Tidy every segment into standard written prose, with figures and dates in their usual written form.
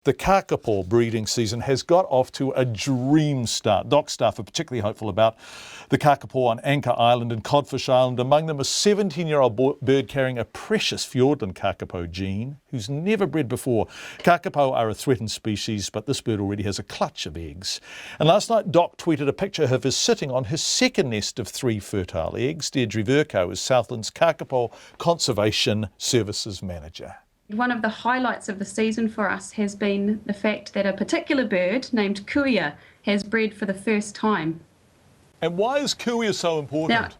The Kakapo breeding season has got off to a dream start. Doc staff are particularly hopeful about the Kakapo on Anchor Island and Codfish Island. Among them a 17-year-old bird carrying a precious Fiordland Kakapo gene who's never bred before. Kakapo are a threatened species, but this bird already has a clutch of eggs. And last night Doc tweeted a picture of her sitting on his second nest of 3 fertile eggs. Deirdre Vercoe is Southland's Kakapo Conservation Services Manager. One of the highlights of the season for us has been the fact that a particular bird named Kuia has bred for the first time. And why is Kuia so important?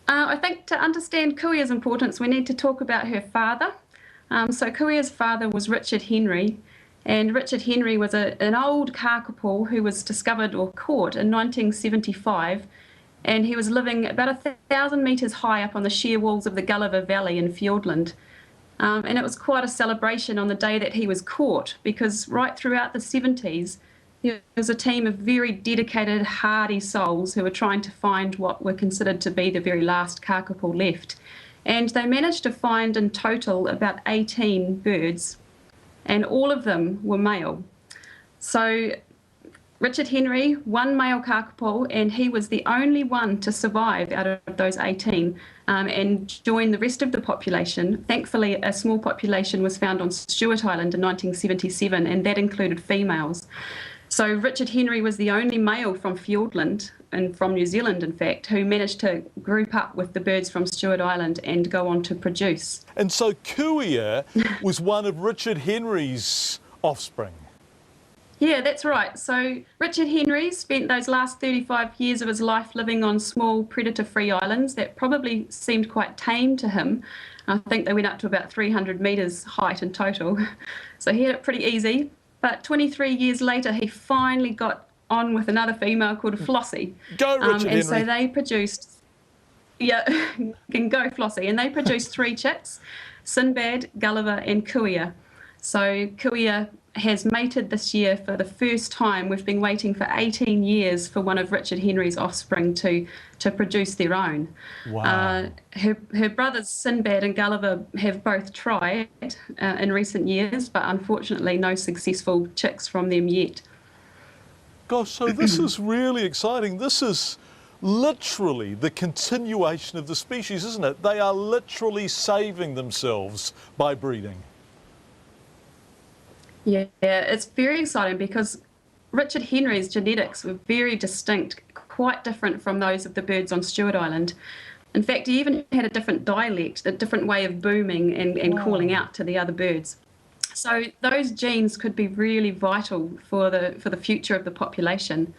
Now, I think to understand Kuia's importance, we need to talk about her father. So Kuia's father was Richard Henry, and Richard Henry was an old kakapo who was discovered or caught in 1975, and he was living about 1,000 metres high up on the sheer walls of the Gulliver Valley in Fiordland. And it was quite a celebration on the day that he was caught, because right throughout the 70s, there was a team of very dedicated, hardy souls who were trying to find what were considered to be the very last kakapo left. And they managed to find in total about 18 birds, and all of them were male. So Richard Henry, one male kakapo, and he was the only one to survive out of those 18 and join the rest of the population. Thankfully, a small population was found on Stewart Island in 1977, and that included females. So Richard Henry was the only male from Fiordland, and from New Zealand, in fact, who managed to group up with the birds from Stewart Island and go on to produce. And so Kuia was one of Richard Henry's offspring. Yeah, that's right. So Richard Henry spent those last 35 years of his life living on small predator-free islands that probably seemed quite tame to him. I think they went up to about 300 metres height in total. So he had it pretty easy. But 23 years later, he finally got on with another female called Flossie. Go, Richard Henry. And so they produced, can go Flossie. And they produced 3 chicks, Sinbad, Gulliver and Kuia. So Kuia has mated this year for the first time. We've been waiting for 18 years for one of Richard Henry's offspring to produce their own. Wow. Her brothers Sinbad and Gulliver have both tried in recent years, but unfortunately no successful chicks from them yet. Gosh, so this is really exciting. This is literally the continuation of the species, isn't it? They are literally saving themselves by breeding. Yeah, it's very exciting because Richard Henry's genetics were very distinct, quite different from those of the birds on Stewart Island. In fact, he even had a different dialect, a different way of booming and calling out to the other birds. So those genes could be really vital for the future of the population.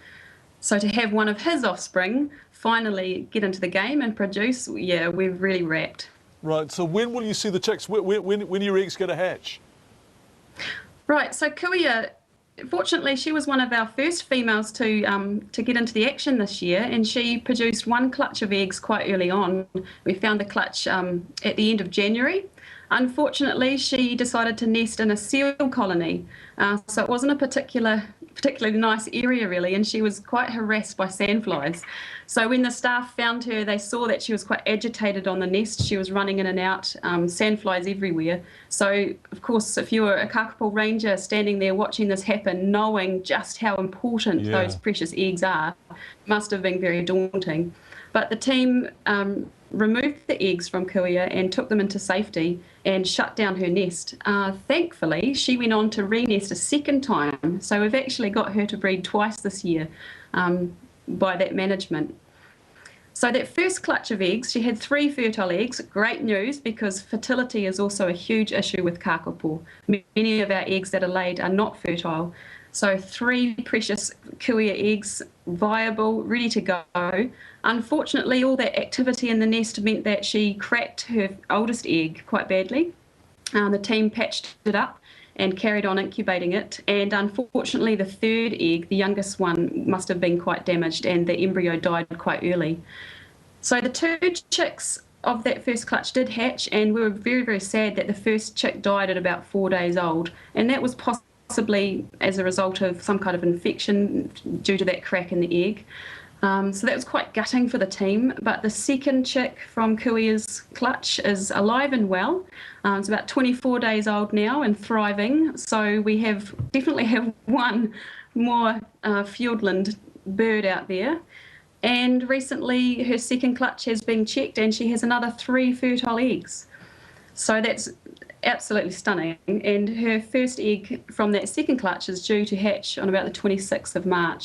So to have one of his offspring finally get into the game and produce, yeah, we're really wrapped. Right, so when will you see the chicks? When are your eggs going to hatch? Right, so Kuia, fortunately, she was one of our first females to get into the action this year, and she produced 1 clutch of eggs quite early on. We found the clutch at the end of January. Unfortunately, she decided to nest in a seal colony, so it wasn't a particularly nice area really, and she was quite harassed by sandflies. So when the staff found her, they saw that she was quite agitated on the nest. She was running in and out, sandflies everywhere. So of course, if you were a kakapo ranger standing there watching this happen, knowing just how important those precious eggs are, must have been very daunting. But the team removed the eggs from Kuia and took them into safety and shut down her nest. Thankfully, she went on to re-nest a second time, so we've actually got her to breed twice this year by that management. So that first clutch of eggs, she had 3 fertile eggs. Great news, because fertility is also a huge issue with kakapo. Many of our eggs that are laid are not fertile. So 3 precious Kuia eggs, viable, ready to go. Unfortunately, all that activity in the nest meant that she cracked her oldest egg quite badly. The team patched it up and carried on incubating it. And unfortunately, the 3rd egg, the youngest one, must have been quite damaged, and the embryo died quite early. So the 2 chicks of that first clutch did hatch, and we were very, very sad that the first chick died at about 4 days old. And that was possibly as a result of some kind of infection due to that crack in the egg. So that was quite gutting for the team, but the second chick from Kuia's clutch is alive and well. It's about 24 days old now and thriving. So we definitely have one more Fiordland bird out there. And recently her second clutch has been checked and she has another 3 fertile eggs. So that's absolutely stunning. And her first egg from that second clutch is due to hatch on about the 26th of March.